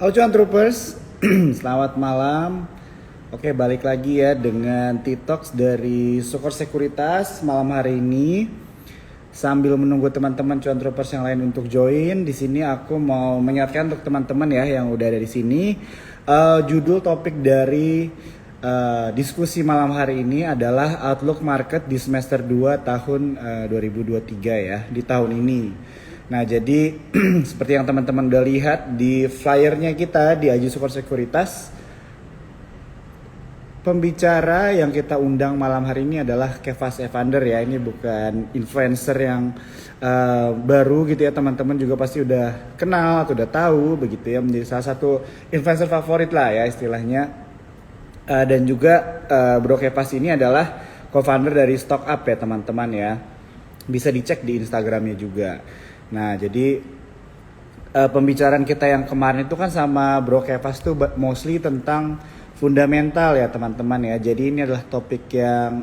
Halo cuan troopers, selamat malam. Oke, balik lagi ya dengan TikToks dari Sukor Sekuritas malam hari ini. Sambil menunggu teman-teman cuan troopers yang lain untuk join, di sini aku mau mengingatkan untuk teman-teman ya yang udah ada di sini. Judul topik dari diskusi malam hari ini adalah Outlook Market di semester 2 tahun 2023 ya, di tahun ini. Nah, jadi seperti yang teman-teman udah lihat di flyernya kita di Aji Sukor Sekuritas, pembicara yang kita undang malam hari ini adalah Kevas Evander ya. Ini bukan influencer yang baru gitu ya, teman-teman juga pasti udah kenal atau udah tahu begitu ya, menjadi salah satu influencer favorit lah ya istilahnya. Dan juga Bro Kevas ini adalah co-founder dari Stock Up ya teman-teman ya. Bisa dicek di Instagramnya juga. Nah, jadi pembicaraan kita yang kemarin itu kan sama Bro Kevas tuh mostly tentang fundamental ya teman-teman ya. Jadi ini adalah topik yang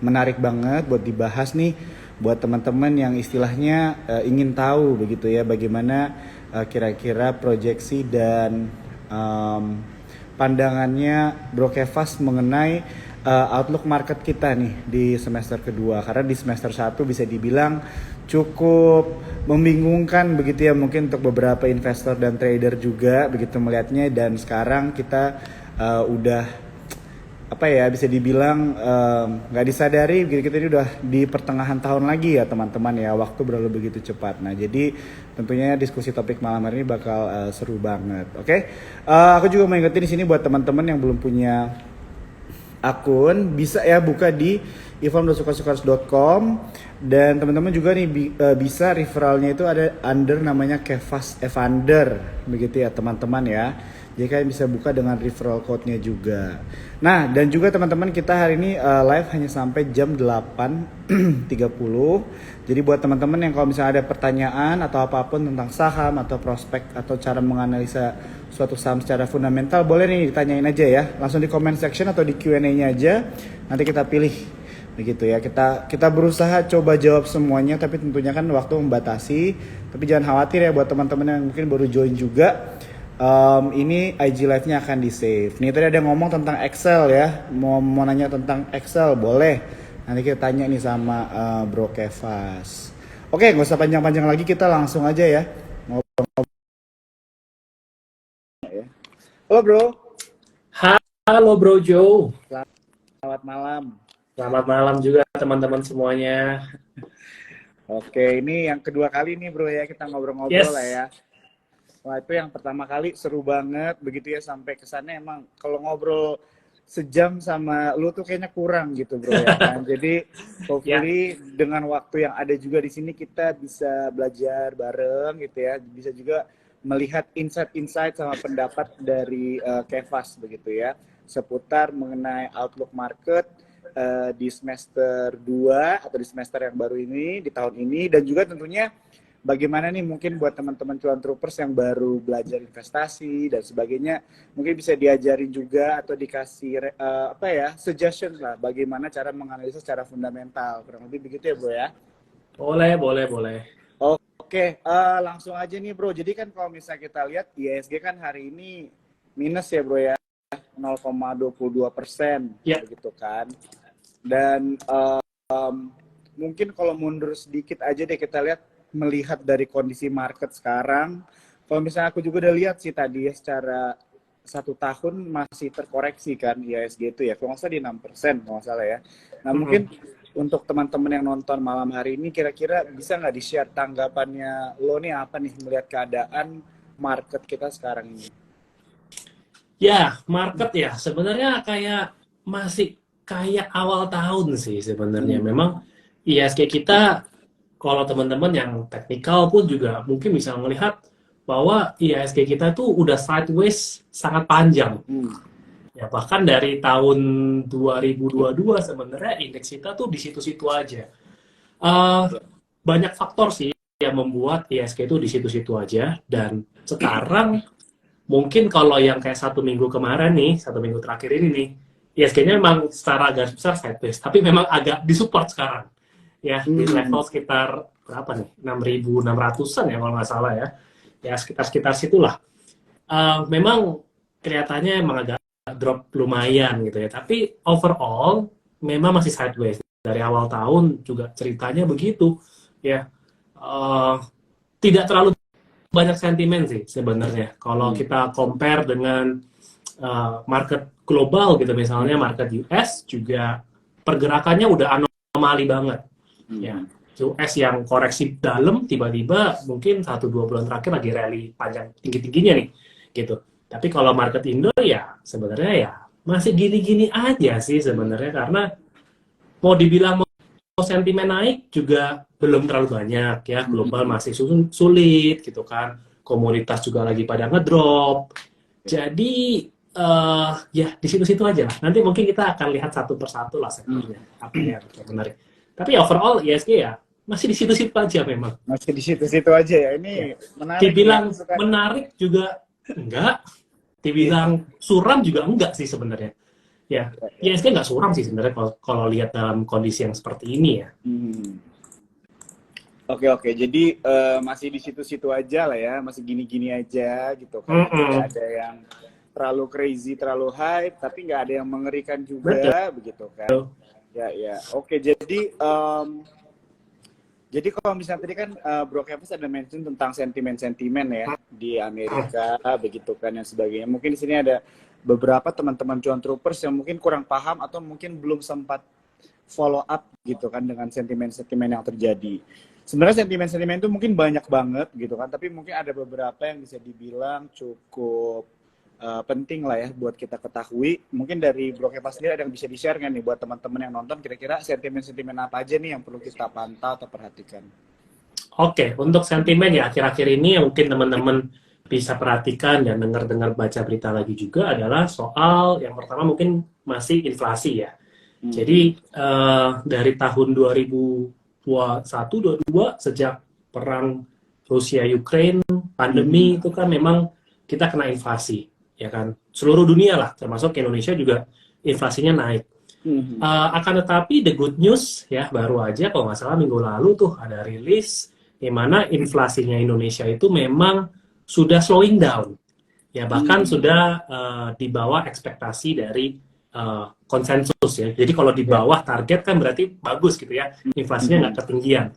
menarik banget buat dibahas nih buat teman-teman yang istilahnya ingin tahu begitu ya bagaimana kira-kira proyeksi dan pandangannya Bro Kevas mengenai outlook market kita nih di semester kedua. Karena di semester 1 bisa dibilang cukup membingungkan begitu ya mungkin untuk beberapa investor dan trader juga begitu melihatnya, dan sekarang kita udah apa ya bisa dibilang nggak disadari begitu kita ini udah di pertengahan tahun lagi ya teman-teman ya, waktu berlalu begitu cepat. Nah jadi tentunya diskusi topik malam hari ini bakal seru banget. Oke. Aku juga mau ingetin di sini buat teman-teman yang belum punya akun, bisa ya buka di ifam.sukarsukars.com, dan teman-teman juga nih bisa referralnya itu ada under namanya Kevas Evander begitu ya teman-teman ya. Jadi kalian bisa buka dengan referral code-nya juga. Nah, dan juga teman-teman kita hari ini live hanya sampai jam 8.30. Jadi buat teman-teman yang kalau misalnya ada pertanyaan atau apapun tentang saham atau prospek atau cara menganalisa suatu saham secara fundamental, boleh nih ditanyain aja ya. Langsung di comment section atau di Q&A-nya aja. Nanti kita pilih begitu ya. Kita berusaha coba jawab semuanya, tapi tentunya kan waktu membatasi. Tapi jangan khawatir ya buat teman-teman yang mungkin baru join juga. Ini IG live-nya akan di save. Nih tadi ada yang ngomong tentang Excel ya, mau nanya tentang Excel, boleh. Nanti kita tanya nih sama Bro Kevas. Oke, nggak usah panjang-panjang lagi, kita langsung aja ya ngobrol ya. Halo Bro. Halo Bro Joe. Selamat malam. Selamat malam juga teman-teman semuanya. Oke, ini yang kedua kali nih Bro ya kita ngobrol-ngobrol lah Yes. ya. Wah, itu yang pertama kali seru banget begitu ya, sampai kesannya emang kalau ngobrol sejam sama lu tuh kayaknya kurang gitu Bro ya kan. Jadi Ya. hopefully dengan waktu yang ada juga di sini kita bisa belajar bareng gitu ya. Bisa juga melihat insight-insight sama pendapat dari Kevas begitu ya seputar mengenai outlook market di semester 2 atau di semester yang baru ini di tahun ini, dan juga tentunya bagaimana nih mungkin buat teman-teman cuan troopers yang baru belajar investasi dan sebagainya, mungkin bisa diajarin juga atau dikasih apa ya suggestion lah bagaimana cara menganalisa secara fundamental, kurang lebih begitu ya Bro ya. Boleh. Oke, langsung aja nih Bro. Jadi kan kalau misalnya kita lihat IHSG kan hari ini minus ya Bro ya, 0,22% Ya. begitu kan. Dan mungkin kalau mundur sedikit aja deh kita lihat, melihat dari kondisi market sekarang, kalau misalnya aku juga udah lihat sih tadi ya secara 1 tahun masih terkoreksi kan IHSG itu ya, kalau nggak salah di 6% kalau nggak salah ya. Nah mungkin untuk teman-teman yang nonton malam hari ini kira-kira bisa nggak di-share tanggapannya lo nih apa nih melihat keadaan market kita sekarang ini? Ya, market ya sebenarnya masih kayak awal tahun sih sebenarnya. Memang ISG kita, kalau teman-teman yang teknikal pun juga mungkin bisa melihat bahwa ISG kita tuh udah sideways sangat panjang. Ya, bahkan dari tahun 2022 sebenarnya indeks kita tuh di situ-situ aja. Eh, Banyak faktor sih yang membuat ISG itu di situ-situ aja, dan sekarang mungkin kalau yang kayak 1 minggu kemarin nih, 1 minggu terakhir ini nih, ISG-nya memang secara garis besar sideways, tapi memang agak disupport sekarang. Ya, di level sekitar berapa nih? 6.600-an ya kalau nggak salah ya. Ya, sekitar situlah. memang kelihatannya emang agak drop lumayan gitu ya. Tapi overall memang masih sideways. Dari awal tahun juga ceritanya begitu ya. Eh, Tidak terlalu banyak sentimen sih sebenarnya. Kalau kita compare dengan market global gitu, misalnya market US juga pergerakannya udah anomali banget. Ya, US yang koreksi dalam tiba-tiba mungkin 1-2 bulan terakhir lagi rally panjang tinggi-tingginya nih gitu. Tapi kalau market Indo ya sebenarnya ya masih gini-gini aja sih sebenarnya, karena mau dibilang mau sentimen naik juga belum terlalu banyak ya. Global masih sulit gitu kan. Komoditas juga lagi pada ngedrop. Jadi ya di situ-situ aja lah. Nanti mungkin kita akan lihat satu persatu lah sektornya apa yang menarik. Tapi overall ISG ya masih di situ-situ aja memang. Masih di situ-situ aja ya. Ini Ya. menarik Dibilang ya. menarik juga enggak. Dibilang suram juga enggak sih sebenarnya. Ya, ISG nggak suram sih sebenarnya kalau lihat dalam kondisi yang seperti ini ya. Oke. Jadi masih di situ-situ aja lah ya, masih gini-gini aja gitu kan. Tidak ada yang terlalu crazy, terlalu hype, tapi nggak ada yang mengerikan juga, Betul. begitu kan? Ya. Oke, jadi kalau misalnya tadi kan Bro Kevin ada mention tentang sentimen-sentimen ya di Amerika, begitu kan, dan sebagainya. Mungkin di sini ada beberapa teman-teman cuan troopers yang mungkin kurang paham atau mungkin belum sempat follow up gitu kan dengan sentimen-sentimen yang terjadi. Sebenarnya sentimen-sentimen itu mungkin banyak banget gitu kan, tapi mungkin ada beberapa yang bisa dibilang cukup penting lah ya buat kita ketahui. Mungkin dari Bro Kepa sendiri ada yang bisa di-share nggak nih buat teman-teman yang nonton, kira-kira sentimen-sentimen apa aja nih yang perlu kita pantau atau perhatikan? Oke, untuk sentimen ya akhir-akhir ini yang mungkin teman-teman bisa perhatikan dan dengar-dengar baca berita lagi juga adalah soal yang pertama mungkin masih inflasi ya. Jadi dari tahun 2021-22 sejak perang Rusia Ukraine, pandemi itu kan memang kita kena inflasi, ya kan? Seluruh dunia lah, termasuk Indonesia juga inflasinya naik. Akan tetapi the good news ya, baru aja kalau nggak salah minggu lalu tuh ada rilis di mana inflasinya Indonesia itu memang sudah slowing down, ya bahkan sudah di bawah ekspektasi dari konsensus ya. Jadi kalau di bawah target kan berarti bagus gitu ya, inflasinya nggak ketinggian.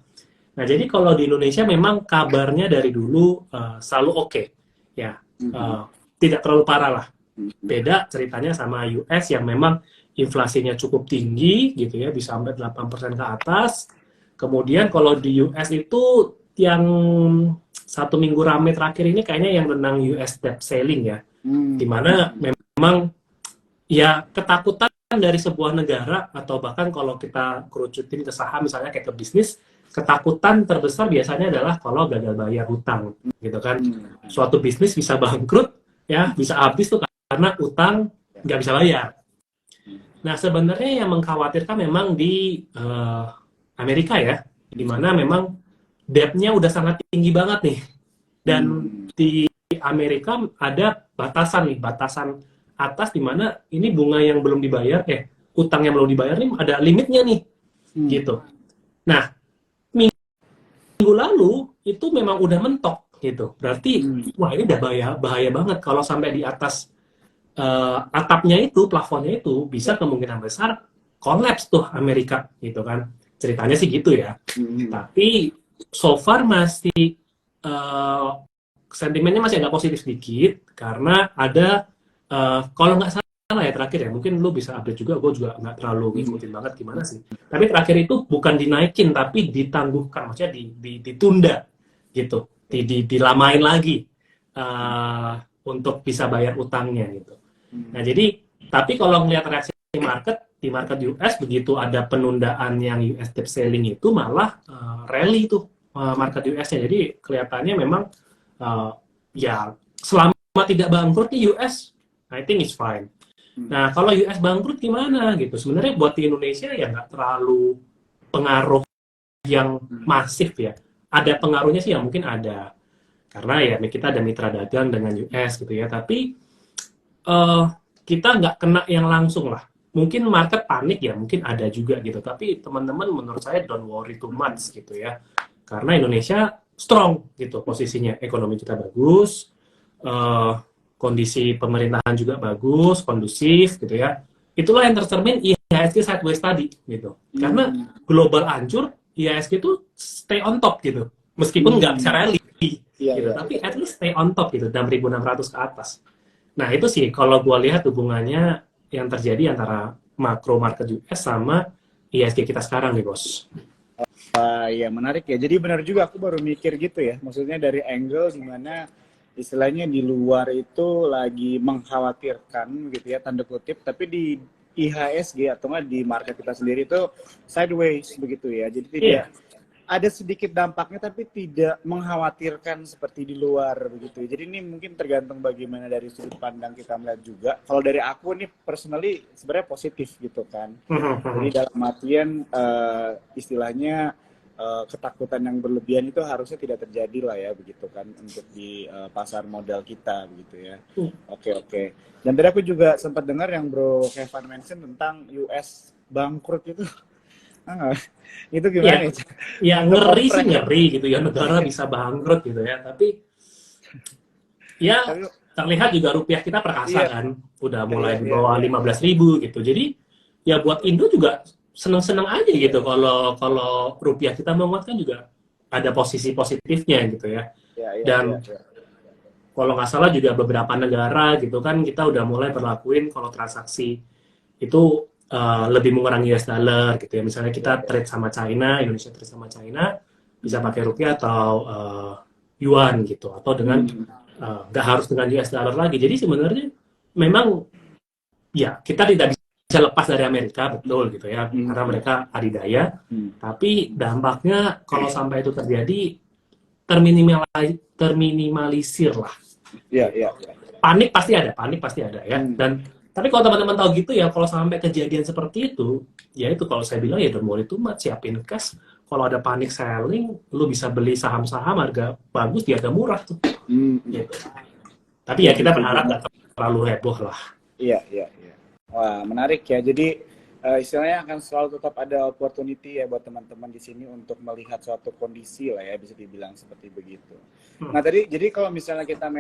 Nah jadi kalau di Indonesia memang kabarnya dari dulu selalu oke, ya tidak terlalu parah lah. Beda ceritanya sama US yang memang inflasinya cukup tinggi gitu ya, bisa sampai 8% ke atas. Kemudian kalau di US itu yang 1 minggu rame terakhir ini kayaknya yang tentang US debt ceiling ya, dimana memang ya ketakutan dari sebuah negara atau bahkan kalau kita kerucutin ke saham misalnya kayak ke bisnis, ketakutan terbesar biasanya adalah kalau gagal bayar hutang gitu kan. Suatu bisnis bisa bangkrut ya, bisa habis tuh karena utang nggak bisa bayar. Nah sebenarnya yang mengkhawatirkan memang di Amerika ya, di mana memang debt-nya udah sangat tinggi banget nih, dan di Amerika ada batasan nih, batasan atas di mana ini bunga yang belum dibayar, utang yang belum dibayar nih ada limitnya nih, gitu. Nah minggu lalu itu memang udah mentok gitu, berarti wah ini udah bahaya banget kalau sampai di atas atapnya itu, plafonnya itu bisa kemungkinan besar kolaps tuh Amerika gitu kan, ceritanya sih gitu ya. Tapi so far masih sentimennya masih agak positif sedikit karena ada kalau nggak salah ya terakhir ya, mungkin lu bisa update juga, gue juga nggak terlalu ngikutin banget gimana sih, tapi terakhir itu bukan dinaikin tapi ditangguhkan, maksudnya ditunda gitu, dilamain lagi untuk bisa bayar utangnya gitu. Nah jadi tapi kalau ngelihat reaksi market di market US begitu ada penundaan yang US debt ceiling itu malah rally itu market US-nya. Jadi kelihatannya memang ya selama tidak bangkrut di US, I think it's fine. Nah kalau US bangkrut gimana gitu? Sebenarnya buat di Indonesia ya nggak terlalu pengaruh yang masif ya. Ada pengaruhnya sih ya, mungkin ada karena ya kita ada mitra dagang dengan US gitu ya. Tapi kita nggak kena yang langsung lah. Mungkin market panik ya, mungkin ada juga gitu. Tapi teman-teman menurut saya don't worry too much gitu ya. Karena Indonesia strong gitu posisinya, ekonomi kita bagus, kondisi pemerintahan juga bagus, kondusif gitu ya. Itulah yang tercermin IHSG sideways tadi gitu. Karena global hancur, IHSG itu stay on top gitu. Meskipun nggak bisa rally Iya, gitu, iya. tapi at least stay on top gitu, 6.600 ke atas. Nah, itu sih kalau gua lihat hubungannya yang terjadi antara makro market US sama IHSG kita sekarang nih, Bos. Iya, menarik ya. Jadi benar juga, aku baru mikir gitu ya. Maksudnya dari angle gimana istilahnya di luar itu lagi mengkhawatirkan gitu ya, tanda kutip, tapi di IHSG atau nggak di market kita sendiri itu sideways begitu ya. Jadi tidak Iya, ada sedikit dampaknya tapi tidak mengkhawatirkan seperti di luar begitu. Jadi ini mungkin tergantung bagaimana dari sudut pandang kita melihat juga. Kalau dari aku nih personally sebenarnya positif gitu kan. Jadi dalam artian istilahnya ketakutan yang berlebihan itu harusnya tidak terjadi lah ya begitu kan untuk di pasar modal kita begitu ya. Oke, oke. Dan tadi aku juga sempat dengar yang Bro Kevin mention tentang US bangkrut itu. Ah, itu iya, gimana ya? ya Untuk ngeri sih kompreh. ngeri gitu ya, negara bisa bangkrut gitu ya. Tapi ya Tapi terlihat juga rupiah kita perkasa iya, kan, udah iya, iya, mulai di iya, bawah iya. 15.000 gitu. Jadi ya buat Indo juga seneng-seneng aja gitu kalau kalau rupiah kita menguatkan juga ada posisi positifnya gitu ya. Iya, iya, iya, Dan iya. kalau nggak salah juga beberapa negara gitu kan kita udah mulai berlakuin kalau transaksi itu lebih mengurangi US dollar gitu ya. Misalnya Iya, kita iya. trade sama China, Indonesia trade sama China, bisa Hmm. pakai rupiah atau yuan gitu, atau dengan Hmm. nggak harus dengan US dollar lagi. Jadi sebenarnya memang ya kita tidak bisa lepas dari Amerika betul gitu ya, karena Hmm. mereka adidaya. Hmm. Tapi dampaknya kalau sampai itu terjadi terminimalisir lah Iya, gitu. iya, iya. Panik pasti ada ya. Hmm. Dan tapi kalau teman-teman tahu gitu ya, kalau sampai kejadian seperti itu, ya itu kalau saya bilang ya don't worry too much, siapin cash. Kalau ada panik selling, lu bisa beli saham-saham harga bagus di harga murah tuh. Hmm. Gitu. Tapi ya Setuju, kita setuju. berharap nggak terlalu heboh lah. Iya, iya, iya. Wah, menarik ya. Jadi istilahnya akan selalu tetap ada opportunity ya buat teman-teman di sini untuk melihat suatu kondisi lah ya, bisa dibilang seperti begitu. Nah, tadi jadi kalau misalnya kita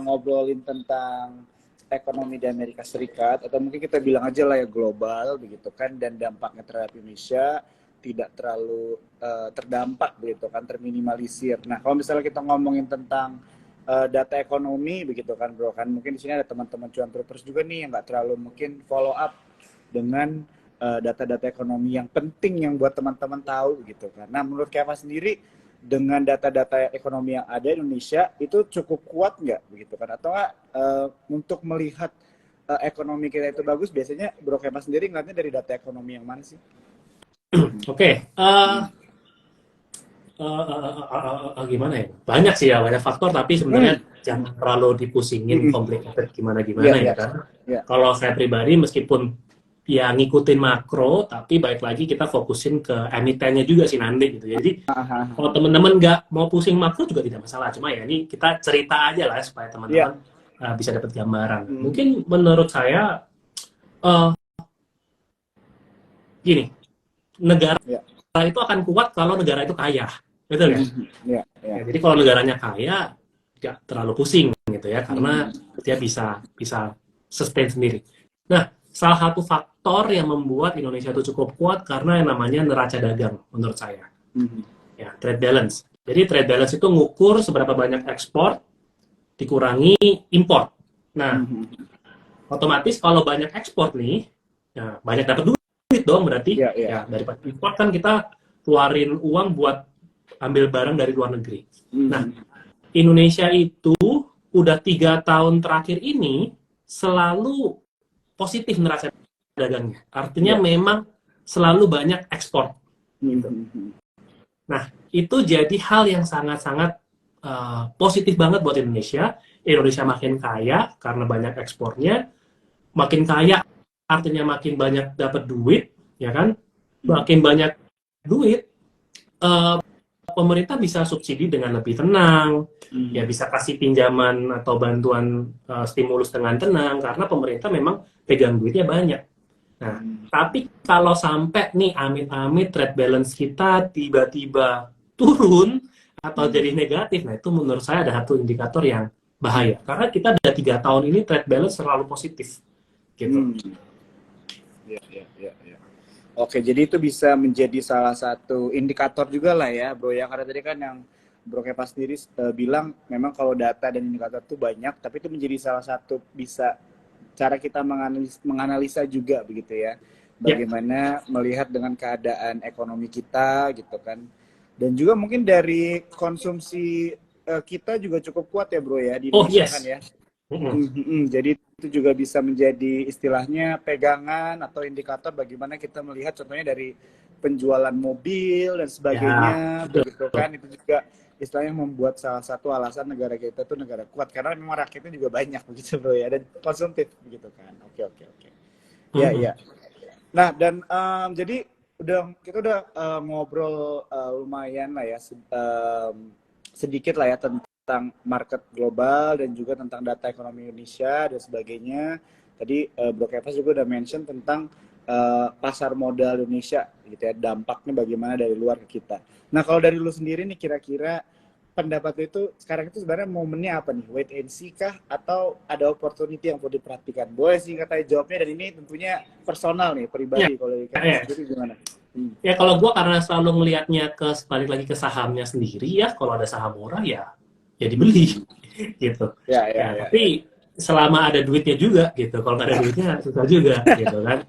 ngobrolin tentang ekonomi di Amerika Serikat atau mungkin kita bilang aja lah ya global begitu kan, dan dampaknya terhadap Indonesia tidak terlalu terdampak begitu kan, terminimalisir. Nah, kalau misalnya kita ngomongin tentang data ekonomi begitu kan bro kan, mungkin di sini ada teman-teman cuan troopers juga nih yang nggak terlalu mungkin follow up dengan data-data ekonomi yang penting yang buat teman-teman tahu gitu kan. Nah, menurut Keva sendiri dengan data-data ekonomi yang ada di Indonesia itu cukup kuat nggak begitu kan, atau nggak untuk melihat ekonomi kita itu bagus, biasanya Bro Keva sendiri ngeliatnya dari data ekonomi yang mana sih? Oke, gimana ya? Banyak sih ya, banyak faktor, tapi sebenarnya jangan terlalu dipusingin, complicated Iya, gimana-gimana ya iya, kan. iya. Kalau saya pribadi, meskipun ya ngikutin makro, tapi baik lagi kita fokusin ke emitennya juga sih nanti gitu. Jadi kalau teman-teman nggak mau pusing makro juga tidak masalah. Cuma ya ini kita cerita aja lah supaya Iya. teman-teman bisa dapat gambaran. Mungkin menurut saya uh, gini, negara Iya. itu akan kuat kalau negara itu kaya, betul ya? Iya, iya. Ya, jadi kalau negaranya kaya, nggak terlalu pusing gitu ya, karena dia bisa sustain sendiri. Nah, salah satu faktor yang membuat Indonesia itu cukup kuat karena yang namanya neraca dagang, menurut saya. Ya, trade balance. Jadi trade balance itu ngukur seberapa banyak ekspor dikurangi import. Nah, otomatis kalau banyak ekspor nih, ya banyak dapat duit dong berarti. Iya, iya. Ya, daripada import kan kita keluarin uang buat ambil barang dari luar negeri. Nah, Indonesia itu udah 3 tahun terakhir ini selalu positif neraca dagangnya. Artinya memang selalu banyak ekspor. Gitu. Nah, itu jadi hal yang sangat-sangat positif banget buat Indonesia. Indonesia makin kaya karena banyak ekspornya. Makin kaya artinya makin banyak dapat duit, ya kan? Makin banyak duit, pemerintah bisa subsidi dengan lebih tenang, ya bisa kasih pinjaman atau bantuan stimulus dengan tenang karena pemerintah memang pegang duitnya banyak. Nah, tapi kalau sampai nih amit-amit trade balance kita tiba-tiba turun atau jadi negatif, nah itu menurut saya ada satu indikator yang bahaya. Karena kita udah 3 tahun ini trade balance selalu positif, gitu. Ya, ya, ya, ya. Oke, jadi itu bisa menjadi salah satu indikator juga lah ya, Bro. Ya, karena tadi kan yang Bro Kepa sendiri bilang memang kalau data dan indikator itu banyak, tapi itu menjadi salah satu bisa cara kita menganalisa juga begitu ya. Bagaimana melihat dengan keadaan ekonomi kita gitu kan. Dan juga mungkin dari konsumsi kita juga cukup kuat ya, Bro ya, di Indonesia kan ya. Jadi itu juga bisa menjadi istilahnya pegangan atau indikator bagaimana kita melihat contohnya dari penjualan mobil dan sebagainya, begitu kan. Itu juga istilahnya membuat salah satu alasan negara kita itu negara kuat karena memang rakyatnya juga banyak begitu, Bro ya, dan konsumtif begitu kan. Oke. Ya, ya. Nah, dan jadi kita udah ngobrol lumayan lah ya, sedikit lah ya tentang market global dan juga tentang data ekonomi Indonesia dan sebagainya. Tadi Bro Kevas juga udah mention tentang pasar modal Indonesia gitu ya, dampaknya bagaimana dari luar ke kita. Nah, kalau dari lu sendiri nih, kira-kira pendapat lu itu sekarang itu sebenarnya momennya apa nih? Wait and see kah atau ada opportunity yang perlu diperhatikan? Boleh sih katanya jawabnya, dan ini tentunya personal nih, pribadi. Kalau dari Kevas sendiri gimana? Ya kalau gue karena selalu ngelihatnya balik lagi ke sahamnya sendiri ya, kalau ada saham murah ya dibeli gitu. Tapi selama ada duitnya juga gitu. Kalau nggak ada duitnya susah juga gitu kan.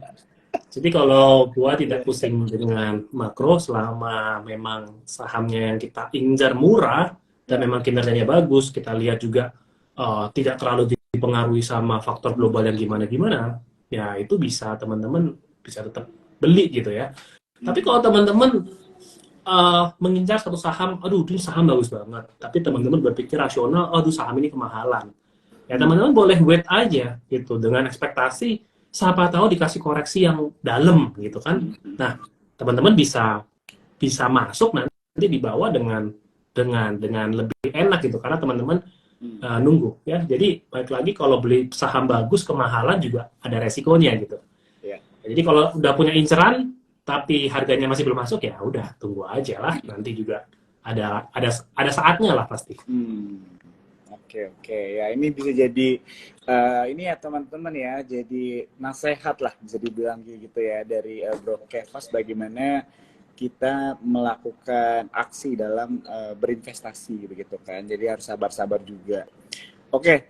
Jadi kalau gue tidak pusing dengan makro selama memang sahamnya yang kita incar murah dan memang kinerjanya bagus, kita lihat juga tidak terlalu dipengaruhi sama faktor global yang gimana-gimana, ya itu bisa teman-teman bisa tetap beli gitu ya. Tapi kalau teman-teman mengincar satu saham, aduh ini saham bagus banget, tapi teman-teman berpikir rasional, aduh saham ini kemahalan, ya teman-teman boleh wait aja gitu dengan ekspektasi siapa tahu dikasih koreksi yang dalam gitu kan. Nah teman-teman bisa masuk nanti di bawah dengan lebih enak gitu karena teman-teman nunggu ya. Jadi balik lagi kalau beli saham bagus kemahalan juga ada resikonya gitu. Jadi kalau udah punya inceran tapi harganya masih belum masuk ya udah tunggu aja lah, nanti juga ada saatnya lah pasti. Oke, ya ini bisa jadi ini ya teman-teman ya, jadi nasihat lah bisa dibilang gitu ya dari Bro Kevas bagaimana kita melakukan aksi dalam berinvestasi begitu kan. Jadi harus sabar-sabar juga. Oke,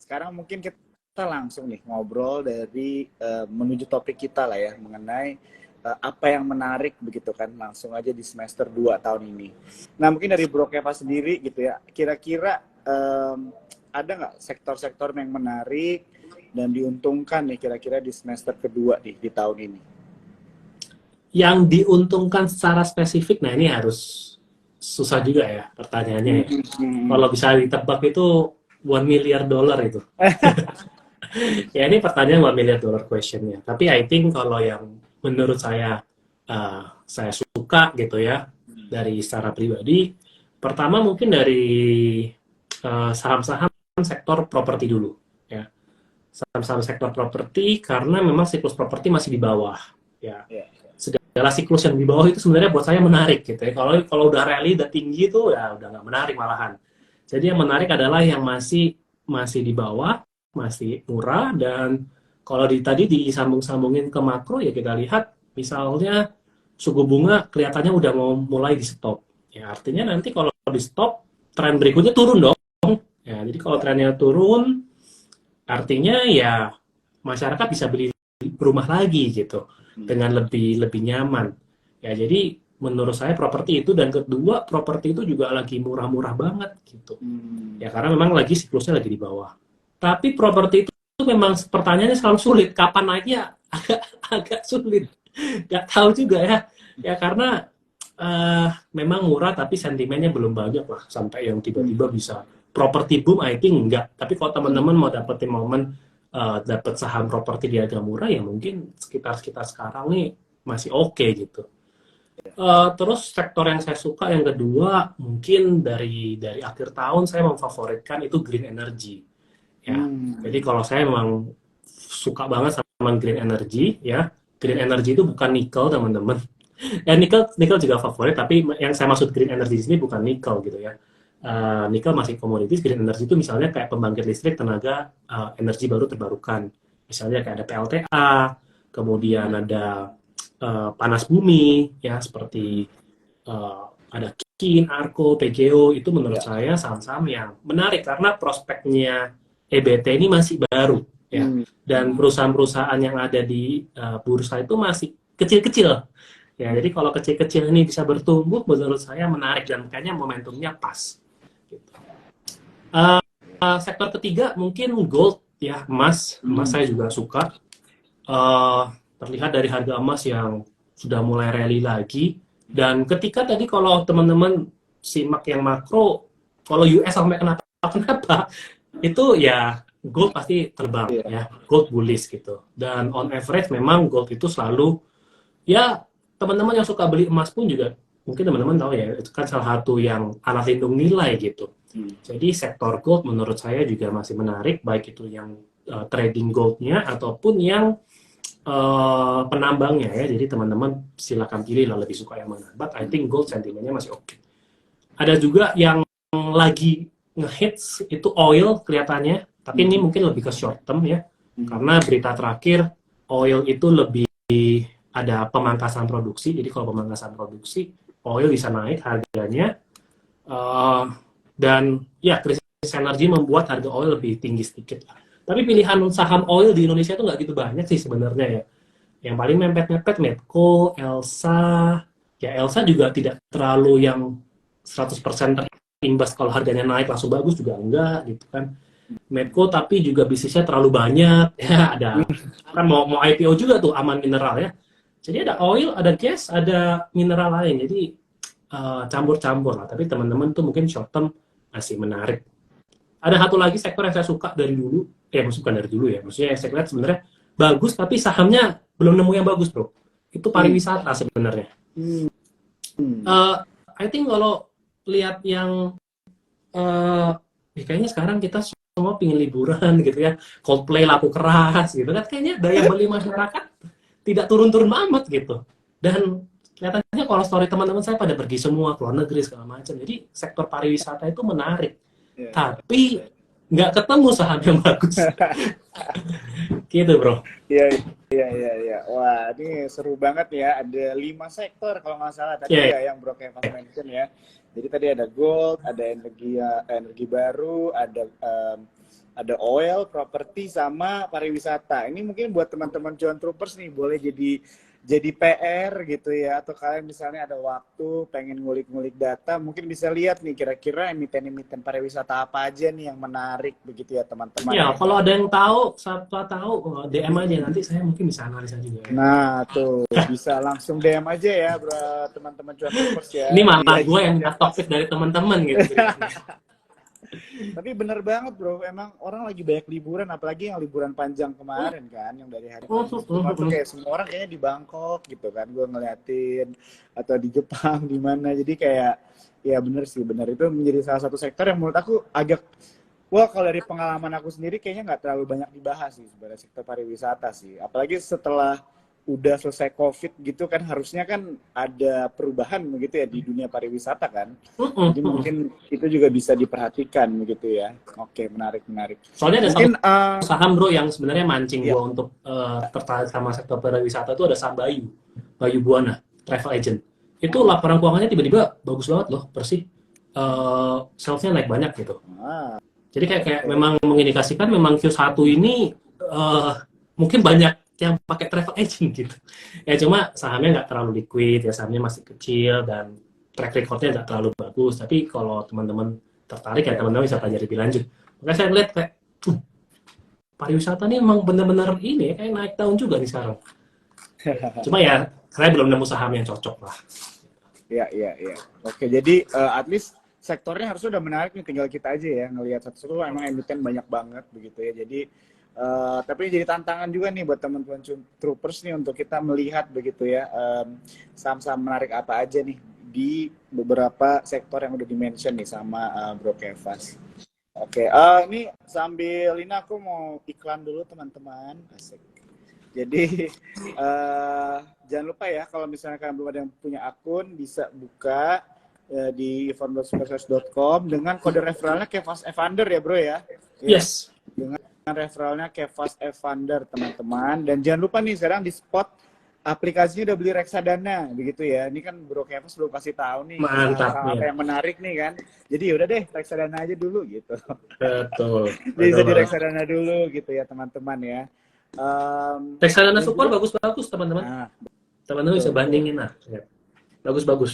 sekarang mungkin kita langsung nih ngobrol dari menuju topik kita lah ya, mengenai apa yang menarik begitu kan, langsung aja di semester 2 tahun ini. Nah mungkin dari Bro Kevas sendiri gitu ya, kira-kira ada nggak sektor-sektor yang menarik dan diuntungkan nih kira-kira di semester kedua di tahun ini? Yang diuntungkan secara spesifik, nah ini harus susah juga ya pertanyaannya ya. Kalau bisa ditebak itu $1 million itu. Ya ini pertanyaan $1 million questionnya. Tapi I think kalau yang menurut saya suka gitu ya dari secara pribadi, pertama mungkin dari saham-saham sektor properti dulu ya. Saham-saham sektor properti karena memang siklus properti masih di bawah ya. Segala siklus yang di bawah itu sebenarnya buat saya menarik gitu ya. Kalau udah rally udah tinggi itu ya udah nggak menarik malahan. Jadi yang menarik adalah yang masih di bawah, masih murah, dan kalau tadi disambung-sambungin ke makro ya kita lihat misalnya suku bunga kelihatannya udah mau mulai di stop. Ya artinya nanti kalau di stop tren berikutnya turun dong. Ya jadi kalau trennya turun artinya ya masyarakat bisa beli rumah lagi gitu dengan lebih nyaman. Ya jadi menurut saya properti itu, dan kedua properti itu juga lagi murah-murah banget gitu. Ya karena memang lagi siklusnya lagi di bawah. Tapi properti itu memang pertanyaannya selalu sulit. Kapan naiknya agak sulit. Gak tahu juga ya. Ya karena memang murah tapi sentimennya belum banyak lah. Sampai yang tiba-tiba bisa properti boom, I think enggak. Tapi kalau teman-teman mau dapetin momen dapat saham properti di harga murah ya mungkin sekitar sekarang nih masih oke gitu. Terus sektor yang saya suka yang kedua mungkin dari akhir tahun saya memfavoritkan itu green energy. Ya, jadi kalau saya memang suka banget sama green energy, ya. Green energy itu bukan nikel, teman-teman. Nikel juga favorit, tapi yang saya maksud green energy di sini bukan nikel gitu ya. nikel masih komoditis, green energy itu misalnya kayak pembangkit listrik tenaga energi baru terbarukan. Misalnya kayak ada PLTA, kemudian ada panas bumi, ya seperti ada Kin, Arko, PGO, itu menurut Ya. saya saham-saham yang menarik karena prospeknya EBT ini masih baru, ya. Dan perusahaan-perusahaan yang ada di bursa itu masih kecil-kecil. Ya, jadi kalau kecil-kecil ini bisa bertumbuh, menurut saya menarik dan kayaknya momentumnya pas. Gitu. Sektor ketiga mungkin gold, ya, emas. Emas saya juga suka. Uh, Terlihat dari harga emas yang sudah mulai rally lagi. Dan ketika tadi kalau teman-teman simak yang makro, kalau US sampai kenapa, itu ya gold pasti terbang, Iya. ya, gold bullish gitu. Dan on average memang gold itu selalu, ya, teman-teman yang suka beli emas pun juga mungkin teman-teman tahu ya, itu kan salah satu yang alat lindung nilai gitu. Jadi sektor gold menurut saya juga masih menarik, baik itu yang trading goldnya ataupun yang penambangnya, ya. Jadi teman-teman silakan pilih lah lebih suka yang mana. But I think gold sentimennya masih oke. Ada juga yang lagi ngehits itu oil kelihatannya, tapi ini mungkin lebih ke short term, ya. Karena berita terakhir oil itu lebih ada pemangkasan produksi. Jadi kalau pemangkasan produksi, oil bisa naik harganya. Dan ya krisis energi membuat harga oil lebih tinggi sedikit. Tapi pilihan saham oil di Indonesia itu nggak gitu banyak sih sebenarnya, ya. Yang paling mepet-mepet Medco, Elsa. Ya Elsa juga tidak terlalu yang 100% terimbas kalau harganya naik langsung bagus juga enggak gitu kan. Medco tapi juga bisnisnya terlalu banyak. Ya ada kan mau IPO juga tuh Aman Mineral, ya. Jadi ada oil, ada gas, ada mineral lain. Jadi campur-campur lah. Tapi teman-teman tuh mungkin short term masih menarik. Ada satu lagi sektor yang saya suka dari dulu, maksudnya bukan dari dulu, ya. Maksudnya yang saya lihat sebenarnya bagus, tapi sahamnya belum nemu yang bagus, bro. Itu pariwisata sebenarnya. I think kalau lihat yang kayaknya sekarang kita semua pingin liburan gitu ya, Coldplay laku keras gitu kan, kayaknya daya beli masyarakat tidak turun-turun amat gitu. Dan kelihatannya kalau story teman-teman saya pada pergi semua ke luar negeri segala macam. Jadi sektor pariwisata itu menarik. Tapi nggak ketemu saham yang bagus. Gitu, bro. Iya. Wah, ini seru banget ya. Ada 5 sektor kalau nggak salah tadi ya yang Bro Kevin mention ya. Jadi tadi ada gold, ada energi baru, ada oil, properti, sama pariwisata. Ini mungkin buat teman-teman John Troopers nih boleh jadi PR gitu ya, atau kalian misalnya ada waktu pengen ngulik-ngulik data, mungkin bisa lihat nih kira-kira emiten-emiten pariwisata apa aja nih yang menarik begitu ya teman-teman. Ya, kalau ada yang tahu, siapa tahu DM aja, nanti saya mungkin bisa analisa juga, ya. Nah, tuh bisa langsung DM aja ya, bro, teman-teman cuanpers ya. Ini malah gue yang minta topik dari teman-teman gitu. Tapi bener banget, bro. Emang orang lagi banyak liburan, apalagi yang liburan panjang kemarin kan, yang dari hari Kamis. Tuh kayak semua orang kayaknya di Bangkok gitu kan, gue ngeliatin, atau di Jepang, di mana. Jadi kayak, ya bener sih, bener itu menjadi salah satu sektor yang menurut aku agak, wah kalau dari pengalaman aku sendiri kayaknya nggak terlalu banyak dibahas sih sebenarnya sektor pariwisata sih. Apalagi setelah udah selesai COVID gitu kan, harusnya kan ada perubahan begitu ya di dunia pariwisata kan. Jadi mungkin itu juga bisa diperhatikan begitu ya. Oke, menarik. Soalnya ada mungkin, satu saham, bro, yang sebenarnya mancing gue untuk tertarik sama sektor pariwisata itu ada saham Bayu Buana, travel agent. Itu laporan keuangannya tiba-tiba bagus banget loh, bersih. Salesnya naik banyak gitu. Jadi kayak memang mengindikasikan memang Q1 ini mungkin banyak yang pakai travel agent gitu. Ya cuma sahamnya nggak terlalu liquid, ya sahamnya masih kecil dan track recordnya nggak terlalu bagus. Tapi kalau teman-teman tertarik ya teman-teman bisa belajar lebih lanjut. Makanya saya lihat kayak pariwisata ini emang benar-benar ini kayak naik daun juga nih sekarang. Cuma ya saya belum nemu saham yang cocok lah. Iya. Oke, jadi at least sektornya harusnya udah menarik nih, tinggal kita aja ya ngelihat satu-satu. Emang emiten banyak banget begitu ya. Jadi tapi jadi tantangan juga nih buat teman-teman troopers nih untuk kita melihat begitu ya, saham-saham menarik apa aja nih di beberapa sektor yang udah di-mention nih sama Bro Kevas. Oke, ini sambil ini aku mau iklan dulu teman-teman. Asik. Jadi jangan lupa ya, kalau misalnya kalian belum ada yang punya akun, bisa buka di event.superstars.com dengan kode referralnya Kevas Evander ya bro ya. Yes. Dengan referralnya Kevas Evander teman-teman. Dan jangan lupa nih sekarang di spot aplikasinya udah beli reksadana begitu ya. Ini kan Bro Kevas belum kasih tahu nih Mantap saham apa ya. yang menarik nih kan. Jadi udah deh reksadana aja dulu gitu. Betul. Bisa Betul di banget. reksadana dulu gitu ya teman-teman ya. Reksadana Dan Sukor juga bagus-bagus teman-teman. nah, Teman-teman bisa betul, betul. bandingin lah. Ya. Bagus-bagus.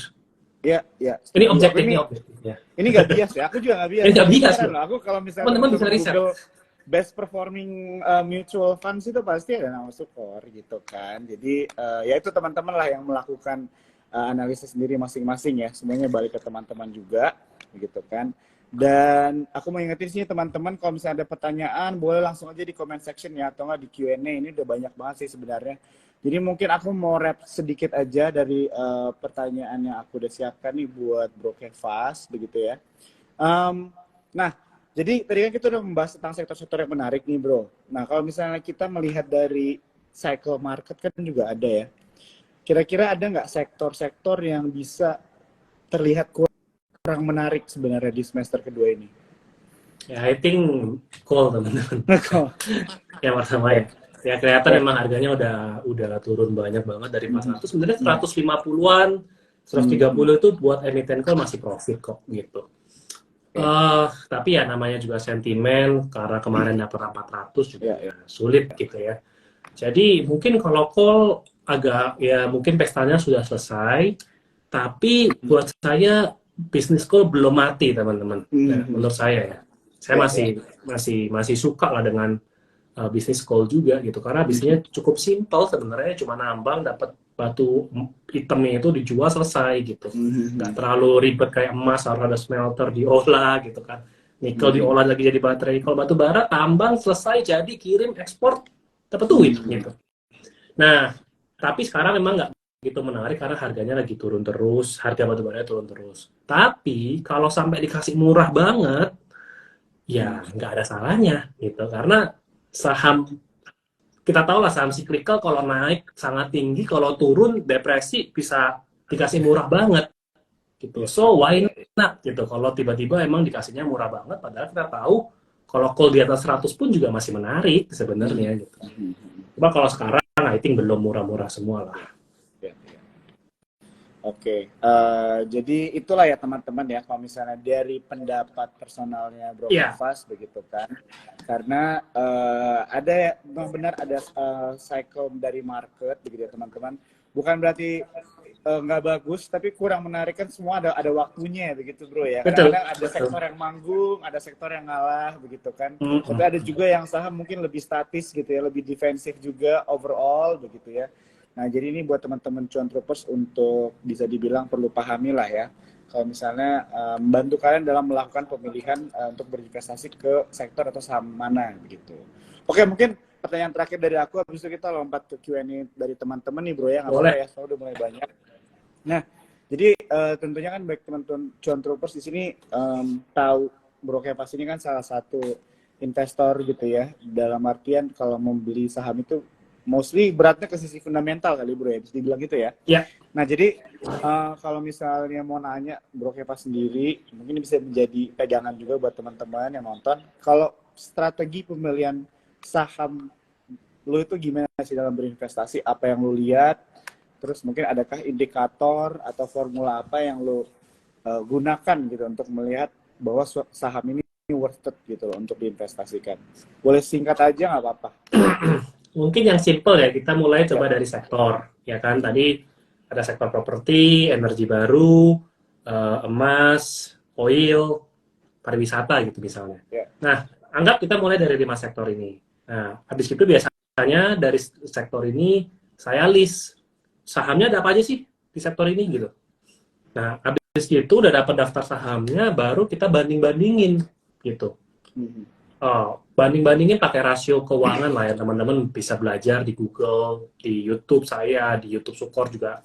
Ya, ya, Ini setuju. Aku objektif, ini ini objektif ya. ini nggak bias ya. Aku juga nggak bias. Ini nggak Ini bias beneran loh. loh. Aku kalau misalnya Teman-teman bisa teman-teman riset. Google best performing mutual funds itu pasti ada nama Sukor gitu kan. Jadi ya itu teman-teman lah yang melakukan analisis sendiri masing-masing ya. Semuanya balik ke teman-teman juga gitu kan. Dan aku mau ingetin sih teman-teman kalau misalnya ada pertanyaan boleh langsung aja di comment section ya atau nggak di Q&A. Ini udah banyak banget sih sebenarnya. Jadi mungkin aku mau rap sedikit aja dari pertanyaan yang aku udah siapkan nih buat Bro Kevas begitu ya. Nah, jadi tadi kan kita udah membahas tentang sektor-sektor yang menarik nih bro. Nah kalau misalnya kita melihat dari cycle market kan juga ada ya. Kira-kira ada nggak sektor-sektor yang bisa terlihat kurang menarik sebenarnya di semester kedua ini? Ya, I think cool teman-teman. Yang pertama ya. Ya kelihatan emang harganya udah turun banyak banget dari 400. Sebenarnya 150-an, 130 itu buat emiten call masih profit kok gitu. Tapi ya namanya juga sentimen karena kemarin dapat 400 juga ya sulit gitu ya. Jadi mungkin kalau call agak ya mungkin pestanya sudah selesai, tapi buat saya bisnis call belum mati teman-teman. Nah, menurut saya ya, saya masih suka lah dengan bisnis call juga gitu karena bisnisnya cukup simpel sebenarnya, cuma nambang dapat batu hitamnya itu dijual selesai gitu, nggak terlalu ribet kayak emas harus ada smelter diolah gitu kan, nikel diolah lagi jadi baterai. Kalau batu bara tambang selesai jadi kirim ekspor dapat duit gitu. Nah tapi sekarang memang nggak gitu menarik karena harganya lagi turun terus, harga batu bara turun terus. Tapi kalau sampai dikasih murah banget ya nggak ada salahnya gitu karena saham kita tahu lah saham cyclical kalau naik sangat tinggi, kalau turun depresi bisa dikasih murah banget gitu. So why not gitu kalau tiba-tiba emang dikasihnya murah banget padahal kita tahu kalau call di atas 100 pun juga masih menarik sebenarnya gitu. Coba kalau sekarang I think belum murah-murah semua lah. Oke, jadi itulah ya teman-teman ya kalau misalnya dari pendapat personalnya Bro Kevas begitu kan, karena ada ya benar ada cycle dari market begitu ya teman-teman, bukan berarti nggak bagus tapi kurang menarik kan, semua ada waktunya begitu bro ya. Kadang-kadang ada sektor yang manggung, ada sektor yang ngalah begitu kan, tapi ada juga yang saham mungkin lebih statis gitu ya, lebih defensif juga overall begitu ya. Nah, jadi ini buat teman-teman cuan troopers untuk bisa dibilang perlu pahami lah ya. Kalau misalnya membantu kalian dalam melakukan pemilihan untuk berinvestasi ke sektor atau saham mana begitu. Oke, mungkin pertanyaan terakhir dari aku, habis itu kita lompat ke Q&A dari teman-teman nih bro ya, nggak apa-apa ya, soalnya udah mulai banyak. Nah, jadi tentunya kan baik teman-teman cuan troopers di sini tahu Bro Kevas ini kan salah satu investor gitu ya. Dalam artian kalau membeli saham itu mostly beratnya ke sisi fundamental kali bro ya, bisa dibilang gitu ya. Iya. Nah jadi kalau misalnya mau nanya Bro Kevas sendiri, mungkin bisa menjadi pegangan juga buat teman-teman yang nonton. Kalau strategi pemilihan saham lu itu gimana sih dalam berinvestasi? Apa yang lu lihat? Terus mungkin adakah indikator atau formula apa yang lu gunakan gitu untuk melihat bahwa saham ini worth it gitu loh untuk diinvestasikan? Boleh singkat aja nggak apa-apa. Mungkin yang simple ya, kita mulai coba dari sektor, ya kan? Tadi ada sektor properti, energi baru, emas, oil, pariwisata gitu misalnya. Nah, anggap kita mulai dari 5 sektor ini. Nah, habis itu biasanya dari sektor ini saya list sahamnya ada apa aja sih di sektor ini gitu. Nah, habis itu udah dapat daftar sahamnya, baru kita banding-bandingin gitu. Banding-bandingin pakai rasio keuangan lah ya, teman-teman bisa belajar di Google, di YouTube saya, di YouTube Sukor juga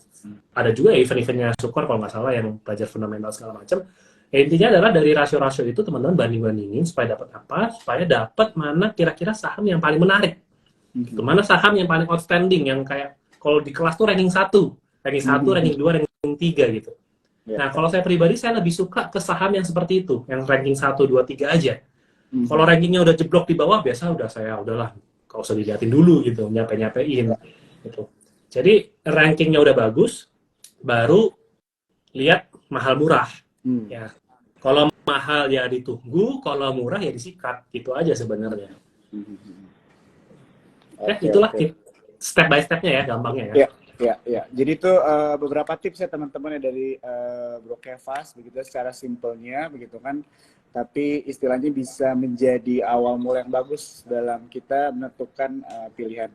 ada juga ya, event-eventnya Sukor kalau nggak salah yang belajar fundamental segala macam. Ya, intinya adalah dari rasio-rasio itu teman-teman banding-bandingin supaya dapat apa? Supaya dapat mana kira-kira saham yang paling menarik. Gitu. Mana saham yang paling outstanding, yang kayak kalau di kelas tuh ranking 1, ranking 1, ranking 2, ranking 3 gitu. Ya. Nah, kalau saya pribadi, saya lebih suka ke saham yang seperti itu, yang ranking 1, 2, 3 aja. Kalau Mhm. rankingnya udah jeblok di bawah, biasa udah saya, udahlah, kalau usah diliatin dulu gitu, nyape-nyapein. Ya. Gitu. Jadi, rankingnya udah bagus, baru lihat mahal murah. Hmm. Ya, kalau mahal ya ditunggu, kalau murah ya disikat. Gitu aja sebenarnya. Mhm. Ya, Oke, itulah oke. step by stepnya ya, gampangnya ya. Ya, ya, ya. Jadi itu beberapa tips ya teman-teman ya dari Bro Kevas begitu secara simpelnya begitu kan. Tapi istilahnya bisa menjadi awal mula yang bagus dalam kita menentukan pilihan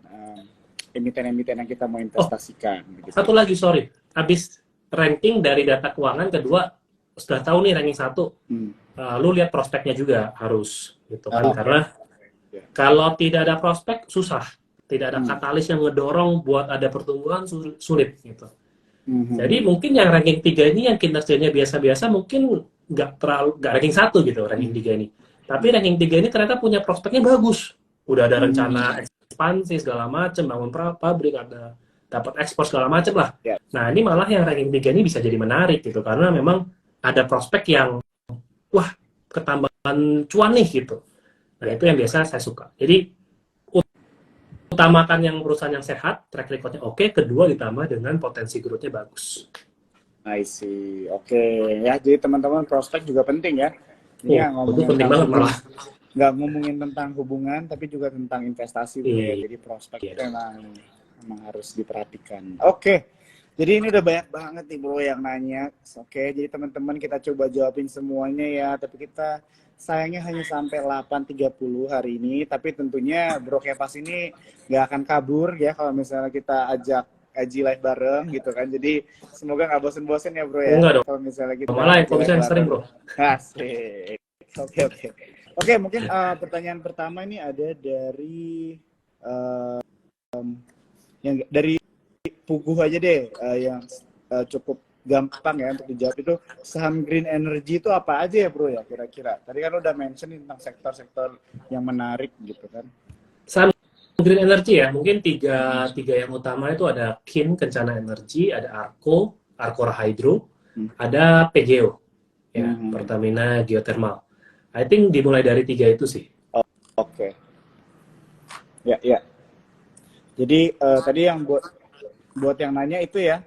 emiten-emiten yang kita mau Oh, investasikan begitu satu ya. lagi, sorry. Habis ranking dari data keuangan, kedua, sudah tahu nih ranking 1, Hmm. lu lihat prospeknya juga harus gitu kan, Oke. karena Ya. kalau tidak ada prospek susah, tidak ada Hmm. katalis yang ngedorong buat ada pertumbuhan, sulit gitu. Hmm. Jadi Hmm. mungkin yang ranking 3 ini yang kinerjanya biasa-biasa mungkin nggak ranking 1 gitu, ranking 3 ini. Tapi ranking 3 ini ternyata punya prospeknya bagus. Udah ada rencana Hmm. ekspansi segala macam, bangun pabrik, ada dapat ekspor segala macam lah. Ya. Nah, ini malah yang ranking 3 ini bisa jadi menarik gitu karena memang ada prospek yang wah, ketambahan cuan nih gitu. Nah, Ya. itu yang biasa saya suka. Jadi utamakan yang perusahaan yang sehat, track record-nya oke, kedua ditambah dengan potensi growth-nya bagus. I see. Oke, ya. Jadi teman-teman prospek juga penting ya. Ini Oh, nggak itu ngomongin penting tentang banget malah. nggak ngomongin tentang hubungan, tapi juga tentang investasi bro ya. Jadi prospek itu Iya. emang harus diperhatikan. Oke, jadi ini udah banyak banget nih bro yang nanya. Oke, jadi teman-teman kita coba jawabin semuanya ya. Tapi kita sayangnya hanya sampai 8.30 hari ini. Tapi tentunya bro Kepas ini nggak akan kabur ya kalau misalnya kita ajak Aji live bareng gitu kan. Jadi semoga nggak bosen-bosen ya bro Oh, ya. enggak dong. Kalau misalnya kita Malah Aji kalau bisa live yang sering, bareng. bro. Asik. Oke, oke. Oke, mungkin pertanyaan pertama ini ada dari yang dari Puguh aja deh, yang cukup gampang ya untuk dijawab itu saham green energy itu apa aja ya bro ya kira-kira? Tadi kan udah mention tentang sektor-sektor yang menarik gitu kan. Saham green energy ya, mungkin tiga yang utama itu ada KIN, Kencana Energy, ada Arco Hydro, Hmm. ada PGO, ya, Hmm. Pertamina Geothermal. I think dimulai dari 3 itu sih. Oh, oke. Ya, ya. Jadi tadi yang buat yang nanya itu ya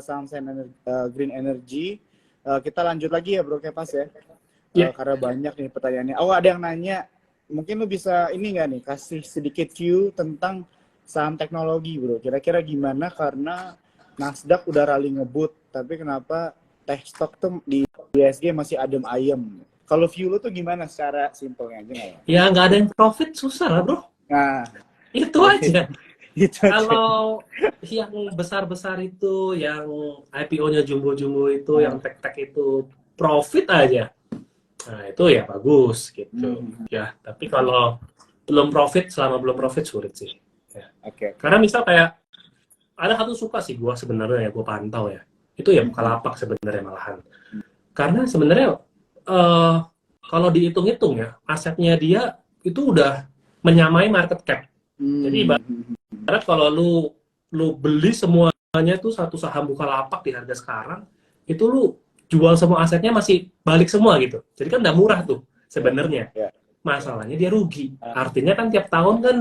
saham-saham green energy. Kita lanjut lagi ya bro Kepas ya. Ya, Karena banyak nih pertanyaannya. Oh ada yang nanya, mungkin lu bisa ini nggak nih kasih sedikit view tentang saham teknologi bro. Kira-kira gimana karena Nasdaq udah rally ngebut, tapi kenapa tech stock tuh di ISG masih adem ayem. Kalau view lu tuh gimana secara simpelnya aja nggak ya? ya nggak ada yang profit, susah lah bro. Nah, Itu jadi aja. gitu aja. Kalau yang besar-besar itu, yang IPO-nya jumbo-jumbo itu, yang Nah, tech-tech itu profit aja. Nah, itu ya bagus gitu. hmm, Ya, tapi kalau belum profit, selama belum profit sulit sih. Ya. oke oke. Karena misal kayak ada satu suka sih gua sebenarnya ya, gua pantau ya. Itu ya Hmm, Bukalapak sebenarnya malahan. Karena sebenarnya eh, kalau dihitung-hitung ya, asetnya dia itu udah menyamai market cap. Jadi hmm, ibarat kalau lu beli semuanya tuh satu saham Bukalapak di harga sekarang, itu lu jual semua asetnya masih balik semua gitu. Jadi kan udah murah tuh ya, sebenarnya. ya. Masalahnya dia rugi. Ah, Artinya kan tiap tahun kan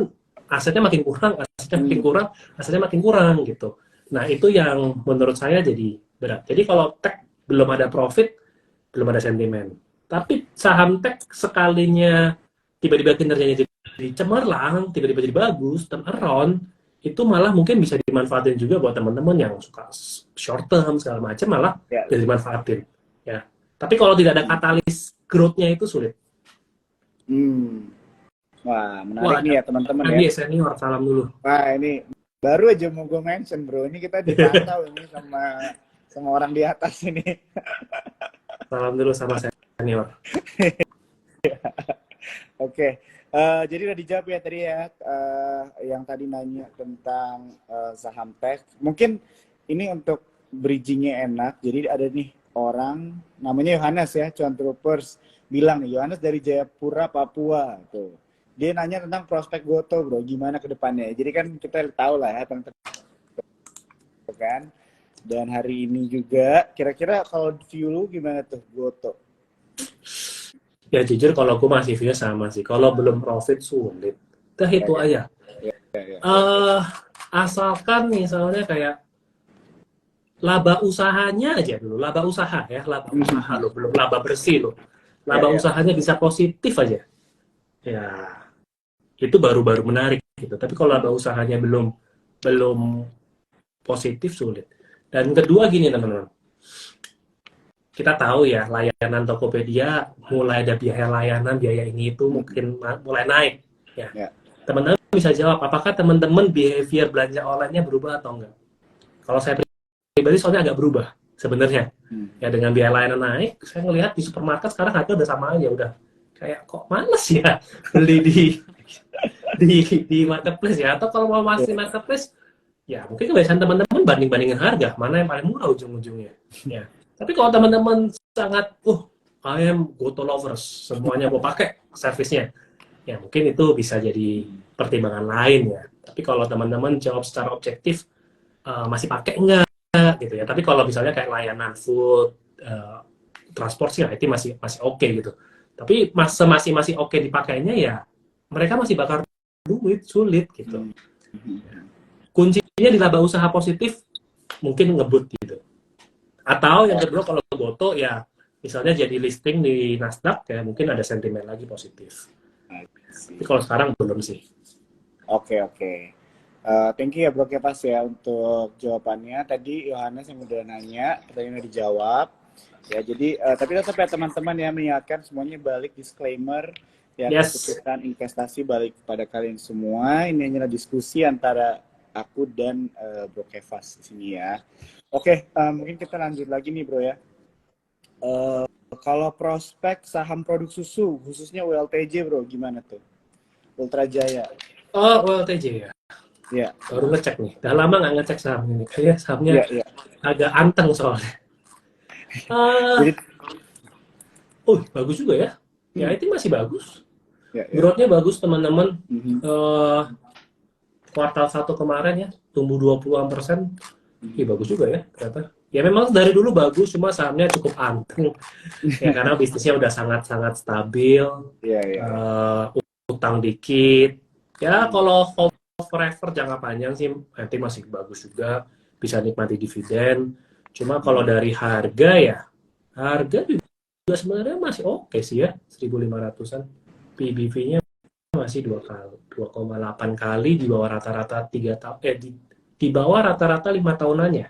asetnya makin kurang, asetnya makin hmm, kurang, asetnya makin kurang gitu. Nah, itu yang menurut saya jadi berat. Jadi kalau tech belum ada profit, belum ada sentimen. Tapi saham tech sekalinya tiba-tiba kinerjanya jadi cemerlang, tiba-tiba jadi bagus, turn around, itu malah mungkin bisa dimanfaatin juga buat teman-teman yang suka short term segala macam, malah ya. bisa dimanfaatin. Ya. Tapi kalau tidak ada katalis growth-nya itu sulit. Hmm. Wah, menarik Wah, nih ya teman-teman ya. dia senior, salam dulu. Wah, ini baru aja mau gue mention, bro. Ini kita dipantau ini sama orang di atas ini. Salam dulu sama senior. Oke. Jadi udah dijawab ya tadi ya yang tadi nanya tentang saham tech. Mungkin ini untuk bridgingnya enak. Jadi ada nih orang namanya Yohanes ya, Cuan Troopers bilang nih, Yohanes dari Jayapura, Papua tuh. Dia nanya tentang prospek Goto, bro. Gimana ke depannya? Jadi kan kita tahu lah ya tentang kan. Dan hari ini juga, kira-kira kalau view lu gimana tuh, Goto? Ya jujur kalau aku masih view sama sih. Kalau belum profit sulit. Udah Ya, itu ya, aja. ya, ya. eh Asalkan misalnya kayak laba usahanya aja dulu, laba usaha ya, laba usaha lo, belum laba bersih lo. Ya, Laba ya. usahanya bisa positif aja. Ya, itu baru-baru menarik gitu. Tapi kalau laba usahanya belum belum positif sulit. Dan kedua gini teman-teman, kita tahu ya layanan Tokopedia mulai ada biaya layanan, biaya ini itu mungkin mulai naik ya. Ya. Teman-teman bisa jawab apakah teman-teman behavior belanja online-nya berubah atau enggak? Kalau saya pribadi soalnya agak berubah sebenarnya. Ya dengan biaya layanan naik, saya ngelihat di supermarket sekarang harga udah sama aja, udah kayak kok males ya beli di marketplace ya. Atau kalau mau masih marketplace, ya mungkin kebiasaan teman-teman banding-bandingin harga mana yang paling murah ujung-ujungnya. Ya. Tapi kalau teman-teman sangat, I am Goto lovers, semuanya mau pakai servisnya, ya mungkin itu bisa jadi pertimbangan lain ya. Tapi kalau teman-teman jawab secara objektif, masih pakai enggak gitu ya. Tapi kalau misalnya kayak layanan food, transport sih, ya, itu masih masih oke gitu. Tapi masih oke dipakainya ya, mereka masih bakar duit sulit gitu. Kuncinya di laba usaha positif mungkin ngebut gitu. Atau yang kedua kalau Goto ya misalnya jadi listing di Nasdaq ya mungkin ada sentimen lagi positif. Tapi kalau sekarang belum sih. Oke, oke. Thank you ya Bro Kepas ya untuk jawabannya. Tadi Yohanes yang udah nanya, pertanyaannya dijawab. Ya, jadi tapi tetap ya teman-teman ya mengingatkan semuanya balik disclaimer ya, Yes. keputusan investasi balik kepada kalian semua. Ini hanyalah diskusi antara aku dan Bro Kevas di sini ya. Oke, mungkin kita lanjut lagi nih Bro ya. Kalau prospek saham produk susu, khususnya ULTJ Bro, gimana tuh? Ultra Jaya. Oh, ULTJ ya. Ya. Baru ngecek nih. Udah lama nggak ngecek saham ini. Kayaknya sahamnya Ya. agak anteng soalnya. Jadi, Bagus juga ya. Ya, itu masih bagus. ya. Growth-nya bagus teman-teman. Kuartal 1 kemarin ya, tumbuh 20%. Bagus juga ya ternyata. Ya memang dari dulu bagus, cuma sahamnya cukup anteng. Ya karena bisnisnya udah sangat-sangat stabil. Utang dikit. Ya kalau hold forever jangka panjang sih nanti masih bagus juga. Bisa nikmati dividen. Cuma kalau dari harga juga sebenarnya masih oke sih ya, 1.500-an. PBV-nya masih 2,8 kali di bawah rata-rata 3 tahun di bawah rata-rata 5 tahunannya.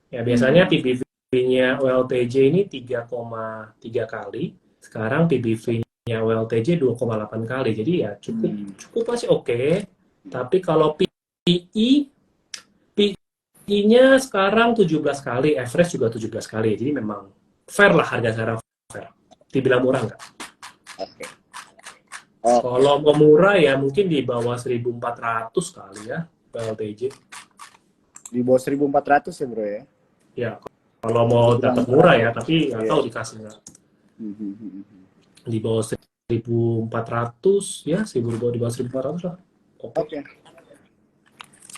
Ya biasanya PBV-nya ULTJ ini 3,3 kali. Sekarang PBV-nya ULTJ 2,8 kali. Jadi ya cukup masih oke. Tapi kalau PI-nya sekarang 17 kali, average juga 17 kali. Jadi memang fair lah harga sekarang, fair. Dibilang murah nggak? Oke. Kalau mau murah ya mungkin di bawah 1.400 kali ya ULTJ. Di bawah 1.400 ya Bro ya? Ya, kalau mau dapat murah ya, tapi nggak tahu dikasih nggak. Di bawah 1.400 ya, di bawah 1.400 lah. Oke.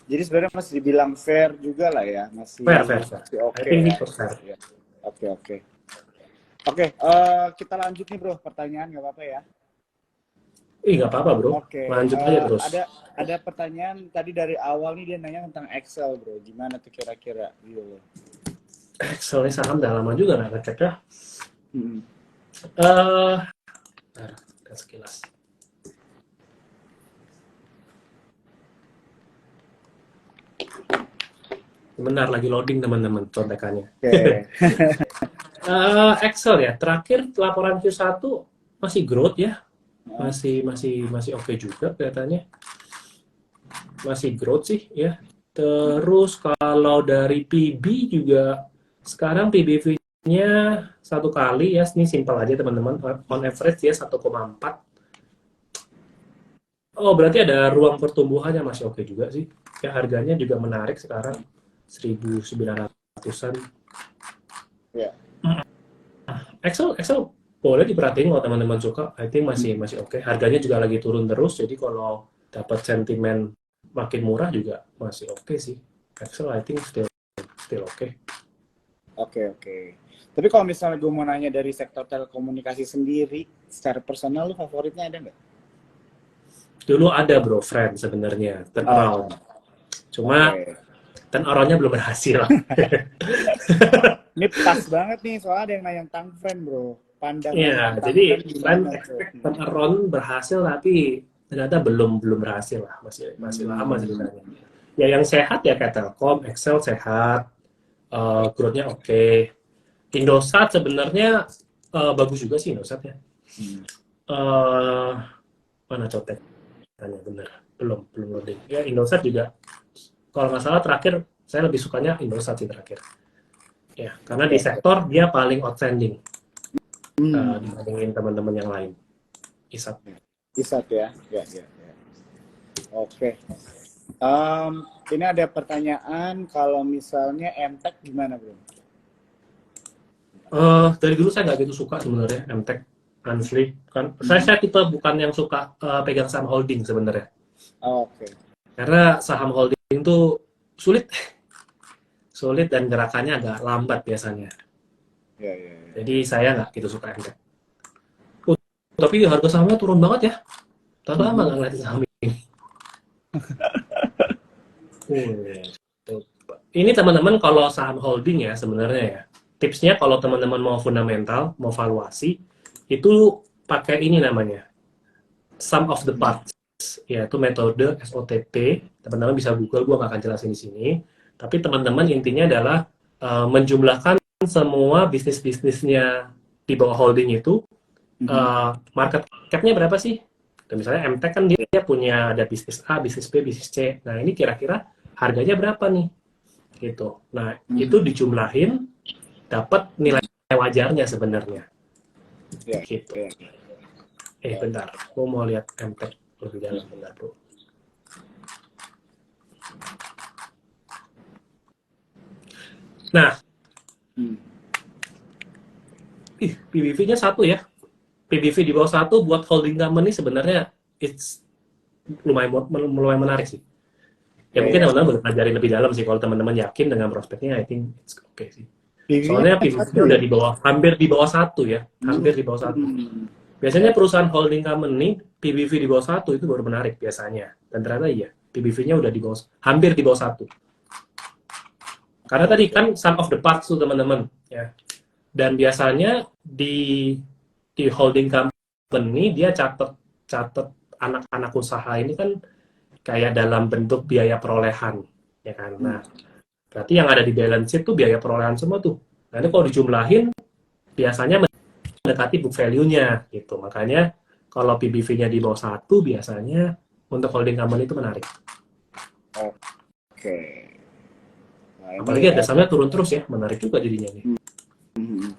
Jadi sebenarnya masih dibilang fair juga lah ya, masih fair. Oke. Fair. Oke, kita lanjut nih Bro, pertanyaan nggak apa-apa ya? Nggak apa-apa Bro, lanjut aja terus. Ada pertanyaan tadi dari awal nih, dia nanya tentang Excel Bro, gimana tuh kira-kira? Excelnya saham udah lama juga nggak ngecek ya. Sekilas. Benar lagi loading teman-teman contekannya. Excel ya, terakhir laporan Q1 masih growth ya. Masih oke juga kelihatannya. Masih growth sih ya. Terus kalau dari PB juga sekarang PBV-nya 1 kali ya, ini simpel aja teman-teman. On average ya 1,4. Oh, berarti ada ruang pertumbuhannya, masih oke juga sih. Ya harganya juga menarik sekarang 1.900-an. Ya. Excel boleh diperhatiin kalau teman-teman suka. I think masih oke. Harganya juga lagi turun terus, jadi kalau dapat sentimen makin murah juga masih oke sih. Excel I think still oke. Oke, oke. Tapi kalau misalnya gue mau nanya dari sektor telekomunikasi sendiri, secara personal lu favoritnya ada nggak? Dulu ada bro, friend sebenarnya, Oh, turnaround. Cuma oke. turnaroundnya belum berhasil. Ini pas banget nih, soalnya ada yang nanya tentang friend, bro. Pandangan Iya, tentang jadi friend friend gimana tuh? expect turnaround berhasil, tapi ternyata belum berhasil lah, masih lama Hmm. sebenarnya. Ya yang sehat ya kayak Telkom, Excel sehat, growth-nya oke. Indosat sebenarnya bagus juga sih Indosat ya. Hmm. Eh, mana contekannya bener? Belum loading. Ya Indosat juga, kalau nggak salah terakhir saya lebih sukanya Indosat sih terakhir. Ya, karena Oke, di oke. sektor dia paling outstanding Hmm. dibandingin teman-teman yang lain. Isat. Bisa tuh ya. Ya, ya, ya. Oke. Em, ini ada pertanyaan, kalau misalnya MTech gimana, bro? Dari dulu saya nggak gitu suka sebenarnya MTech, honestly. Kan saya Hmm. tipe bukan yang suka pegang saham holding sebenarnya. Oke. Karena saham holding itu sulit, sulit dan gerakannya agak lambat biasanya. Ya, ya, ya. Jadi saya nggak gitu suka MTech. Oh, tapi harga sahamnya turun banget ya. Tahu lama Mhm. nggak ngeliatin saham ini. Hmm. Ini teman-teman kalau saham holding ya sebenarnya ya. Tipsnya kalau teman-teman mau fundamental, mau valuasi, itu pakai ini namanya, sum of the parts, yaitu metode SOTP. Teman-teman bisa Google, gua nggak akan jelasin di sini. Tapi teman-teman intinya adalah menjumlahkan semua bisnis-bisnisnya di bawah holding itu, Mhm. market cap-nya berapa sih? Dan misalnya MTech kan dia punya ada bisnis A, bisnis B, bisnis C. Nah ini kira-kira harganya berapa nih? Gitu. Nah itu Mhm. dijumlahin dapat nilai wajarnya sebenarnya. Ya, Gitu. ya, ya. Bentar, gua mau lihat MTech lebih dalam bentar bro. Nah, Hmm. PBV-nya satu ya. PBV di bawah satu buat holding company sebenarnya it's lumayan menarik sih. Ya Ya, mungkin ya. teman-teman boleh pelajarin lebih dalam sih kalau teman-teman yakin dengan prospeknya, I think it's okay sih. PV-nya Soalnya satu PBV-nya udah ya? di bawah, hampir di bawah satu ya, Hmm. hampir di bawah satu. Hmm. Biasanya perusahaan holding company PBV di bawah satu itu baru menarik biasanya. Dan ternyata iya, PBV-nya udah di bawah, hampir di bawah satu. Karena tadi Oke. kan sum of the parts tuh teman-teman ya. Dan biasanya di holding company dia catat catat anak-anak usaha ini kan kayak dalam bentuk biaya perolehan ya kan. Hmm. Nah, berarti yang ada di balance sheet tuh biaya perolehan semua tuh. Nanti kalau dijumlahin biasanya mendekati book value-nya gitu. Makanya kalau PBV-nya di bawah satu biasanya untuk holding company itu menarik. Oke. Nah, ini Apalagi ada sahamnya turun terus ya, menarik juga jadinya nih.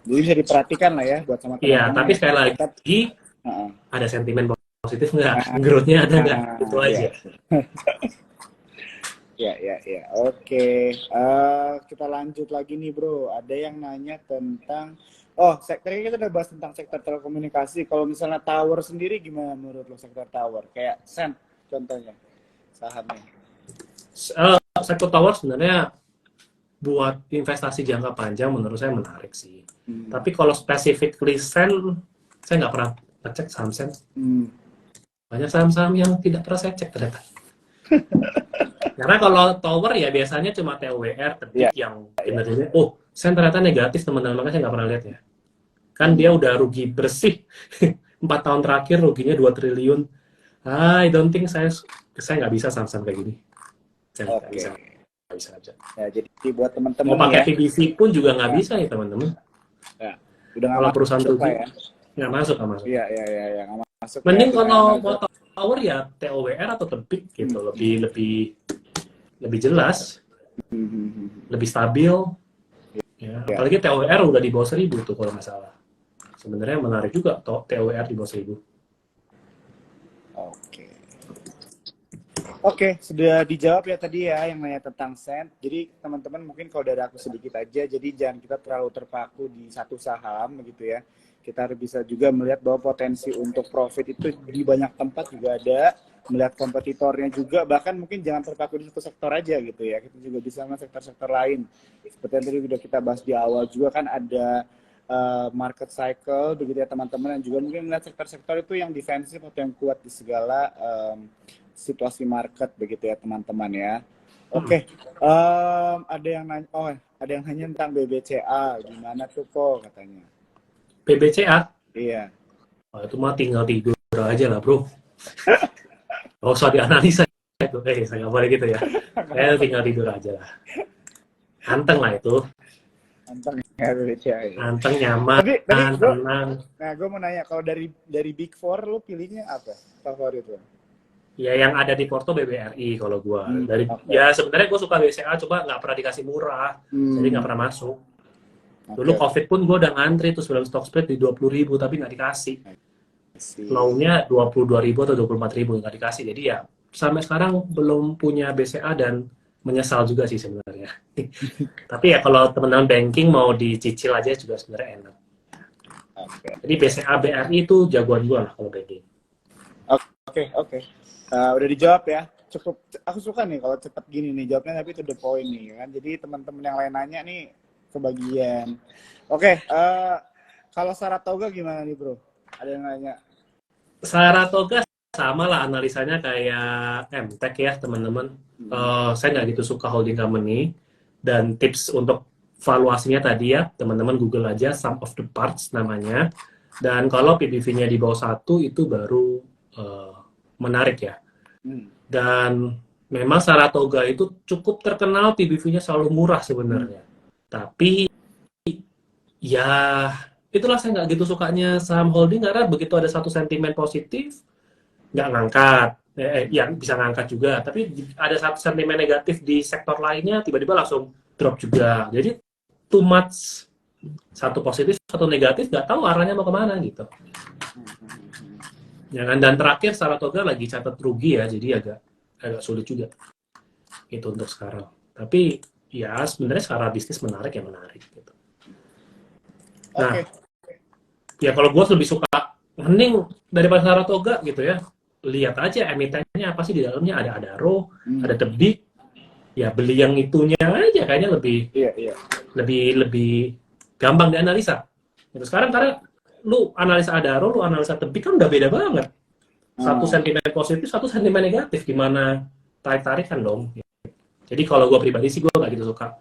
jadi bisa diperhatikan lah ya buat sama Iya, teman-teman tapi yang sekali tetap. lagi Heeh. ada sentimen positif nggak? Nah, Growth-nya ada nggak? Itu ya, aja. ya, ya, ya. Oke. Kita lanjut lagi nih, bro. Ada yang nanya tentang, oh, sektornya kita udah bahas tentang sektor telekomunikasi. Kalau misalnya tower sendiri gimana menurut lo sektor tower? Kayak Sen contohnya sahamnya. Sektor tower sebenarnya buat investasi jangka panjang menurut saya menarik sih. Hmm. Tapi kalau specifically sen, saya nggak pernah ngecek saham sen. Hmm. Banyak saham-saham yang tidak pernah saya cek ternyata. Karena kalau tower ya biasanya cuma TOWR Ya, terbit yang ya. kinerjanya, oh sen ternyata negatif teman-teman, makanya saya nggak pernah lihat ya. Kan dia Hmm. udah rugi bersih 4 tahun terakhir ruginya 2 triliun. I don't think saya nggak bisa saham-saham kayak gini. Saya nggak Oke. bisa, nggak bisa, nggak bisa. Ya, jadi buat Mau teman-teman pakai ya, PBV pun juga nggak ya, bisa ya teman-teman. ya, udah nggak Kalau perusahaan masuk lah rugi ya. nggak masuk, nggak masuk. Iya, iya, iya, ya, nggak masuk ya Mending dengan kalau mau harga. tower ya TOWR atau terbit gitu, Hmm. lebih lebih lebih jelas, Hmm. Hmm. Hmm. lebih stabil. Ya, Ya, apalagi TOWR udah di bawah 1.000 tuh kalau nggak salah. Sebenarnya menarik juga TOWR di bawah 1.000. oke. Oke, sudah dijawab ya tadi ya yang nanya tentang sen. Jadi teman-teman mungkin kalau dari aku sedikit aja, jadi jangan kita terlalu terpaku di satu saham begitu ya. Kita harus bisa juga melihat bahwa potensi untuk profit itu di banyak tempat juga ada. melihat kompetitornya juga, bahkan mungkin jangan terpaku di satu sektor aja gitu ya, kita juga bisa melihat sektor-sektor lain seperti yang tadi udah kita bahas di awal juga kan ada market cycle begitu ya teman-teman, dan juga mungkin melihat sektor-sektor itu yang defensif atau yang kuat di segala situasi market begitu ya teman-teman ya. Oke, ada yang nanya, ada yang nanya tentang BBCA, gimana tuh kok katanya? PBCA, Iya. itu mah tinggal tidur aja lah bro. Gak usah dianalisa itu, saya nggak boleh gitu ya. Saya tinggal tidur aja lah. Anteng lah itu, Anteng ya BBCA ya. anteng, nyaman, Tapi tenang. nah gue mau nanya, kalau dari Big Four lo pilihnya apa favorit lo? Ya yang ada di Porto BBRI kalau gue. Okay. Ya sebenarnya gue suka BCA, coba nggak pernah dikasih murah, jadi nggak pernah masuk. Dulu COVID pun gue udah ngantri tuh sebelum stock split di 20.000 tapi nggak dikasih. Low-nya 22.000 atau 24.000 nggak dikasih. Jadi ya sampai sekarang belum punya BCA dan menyesal juga sih sebenarnya. Tapi ya kalau teman-teman banking mau dicicil aja juga sebenarnya enak. Jadi BCA BRI itu jagoan gue lah kalau banking. Oke. Udah dijawab ya. Cukup. Aku suka nih kalau cepet gini nih jawabnya, tapi to the point nih kan. Jadi teman-teman yang lain nanya nih kebagian. Oke. Kalau Saratoga gimana nih bro? Ada yang nanya. Saratoga sama lah analisanya kayak MTech ya teman-teman. Saya nggak gitu suka holding company, dan tips untuk valuasinya tadi ya teman-teman Google aja sum of the parts namanya, dan kalau PBV-nya di bawah 1 itu baru menarik ya. Dan memang Saratoga itu cukup terkenal PBV-nya selalu murah sebenarnya, tapi ya itulah saya nggak gitu sukanya saham holding, karena begitu ada satu sentimen positif nggak ngangkat, yang bisa ngangkat juga, tapi ada satu sentimen negatif di sektor lainnya tiba-tiba langsung drop juga. Jadi too much, satu positif satu negatif, nggak tahu arahnya mau kemana gitu. Jangan. Dan terakhir Saratoga lagi catat rugi ya, jadi agak sulit juga itu untuk sekarang. Tapi ya sebenarnya secara bisnis menarik ya menarik gitu. Nah, ya kalau gue lebih suka mending daripada Saratoga gitu ya, lihat aja emitennya apa sih di dalamnya, ada Adaro, ada Tebik, ya beli yang itunya aja kayaknya lebih gampang dianalisa. Gitu. Sekarang karena lu analisa Adaro, lu analisa Tebik kan udah beda banget. Satu sentimen positif, satu sentimen negatif, gimana tarik-tarikan dong. Jadi kalau gue pribadi sih gue nggak gitu suka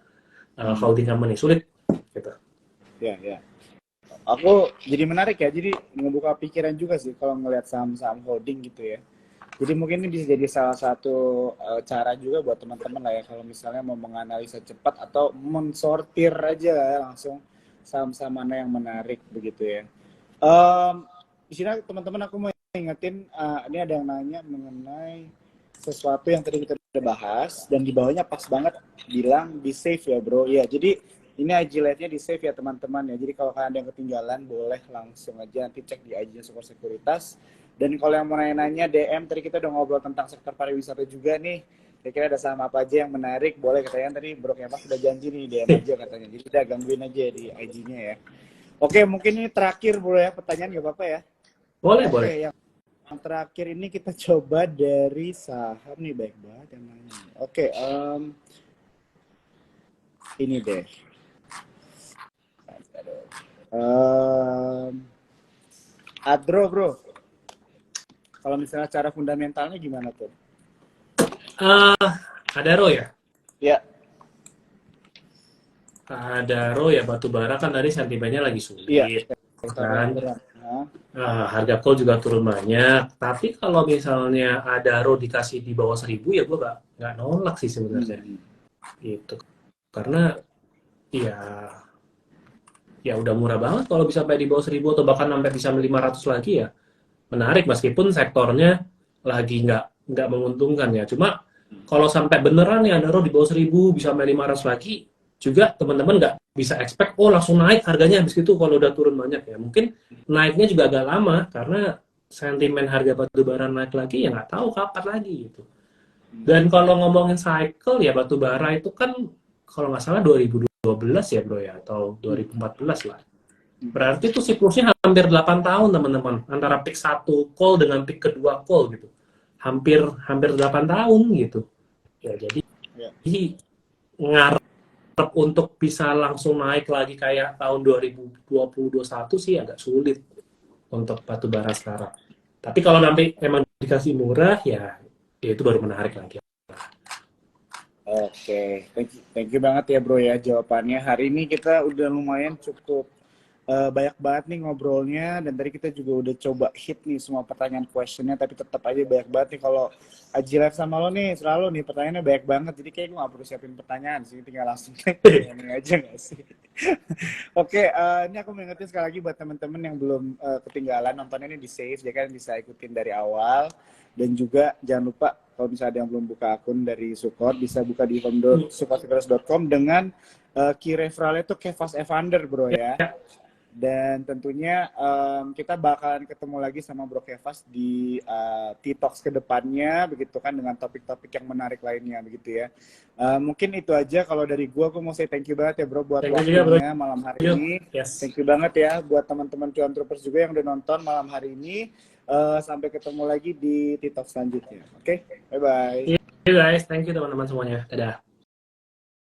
holding company, sulit gitu. Ya. Aku jadi menarik ya, jadi ngebuka pikiran juga sih kalau ngelihat saham-saham holding gitu ya. Jadi mungkin ini bisa jadi salah satu cara juga buat teman-teman lah ya, kalau misalnya mau menganalisa cepat atau mensortir aja lah ya, langsung saham-saham mana yang menarik begitu ya. Di sini teman-teman aku mau ingetin, ini ada yang nanya mengenai sesuatu yang tadi kita udah bahas, dan di bawahnya pas banget bilang di save ya bro. Ya, jadi ini IG Live-nya di save ya teman-teman ya. Jadi kalau kalian ada yang ketinggalan boleh langsung aja nanti cek di IG-nya Super Sekuritas. Dan kalau yang mau nanya-nanya DM, tadi kita udah ngobrol tentang sektor pariwisata juga nih. Kira-kira ada saham apa aja yang menarik, boleh katanya tadi Bro Kemas sudah janji nih DM aja katanya. Jadi kita gangguin aja di IG-nya ya. Oke, mungkin ini terakhir bro ya, pertanyaan nggak apa-apa ya? Boleh. Yang terakhir ini kita coba dari saham nih, baik banget yang nanya. Oke, ini deh. Adro bro, kalau misalnya cara fundamentalnya gimana tuh? Adaro ya? Ya. Adaro ya, batu bara kan tadi sentimennya lagi sulit. Iya. Kan? Harga coal juga turun banyak. Tapi kalau misalnya Adaro dikasih di bawah 1.000 ya gue nggak nolak sih sebenarnya. Gitu. Karena ya udah murah banget kalau bisa sampai di bawah 1.000 atau bahkan sampai bisa 500 lagi ya menarik, meskipun sektornya lagi nggak menguntungkan ya. Cuma kalau sampai beneran ya Adaro di bawah 1.000 bisa sampai 500 lagi juga, teman-teman nggak bisa expect langsung naik harganya habis itu kalau udah turun banyak ya. Mungkin naiknya juga agak lama karena sentimen harga batu bara naik lagi ya nggak tahu kapan lagi gitu. Dan kalau ngomongin cycle ya batu bara itu kan kalau nggak salah 2012 ya bro ya, atau 2014 lah. Berarti itu siklusnya hampir 8 tahun teman-teman, antara peak 1 call dengan peak kedua call gitu. hampir hampir 8 tahun gitu. Ya jadi Ya. ngarep untuk bisa langsung naik lagi kayak tahun 2020-2021 sih agak sulit untuk batu bara sekarang. Tapi kalau nanti emang dikasih murah ya itu baru menarik lagi. Oke, thank you banget ya bro ya jawabannya. Hari ini kita udah lumayan cukup banyak banget nih ngobrolnya, dan tadi kita juga udah coba hit nih semua pertanyaan questionnya, tapi tetap aja banyak banget nih kalau Aji live sama lo nih, selalu nih pertanyaannya banyak banget, jadi kayak gue gak perlu siapin pertanyaan sih, tinggal langsung tanya aja gak sih? Oke, ini aku mengingetin sekali lagi buat teman-teman yang belum ketinggalan nontonnya ini di save, jadi kalian bisa ikutin dari awal. Dan juga jangan lupa kalau misalnya ada yang belum buka akun dari Sukor, bisa buka di sukorsekuritas.com dengan key referralnya itu Kevas Evander bro ya. Dan tentunya kita bakalan ketemu lagi sama Bro Kevas di T-Talks kedepannya, begitu kan, dengan topik-topik yang menarik lainnya, begitu ya. Mungkin itu aja kalau dari gua mau say thank you banget ya bro buat Thank you juga bro. waktunya malam hari ini. Yes. Thank you banget ya buat teman-teman Cuan Troopers juga yang udah nonton malam hari ini. Sampai ketemu lagi di T-Talks selanjutnya. Oke, bye-bye. See you guys, thank you teman-teman semuanya. Dadah.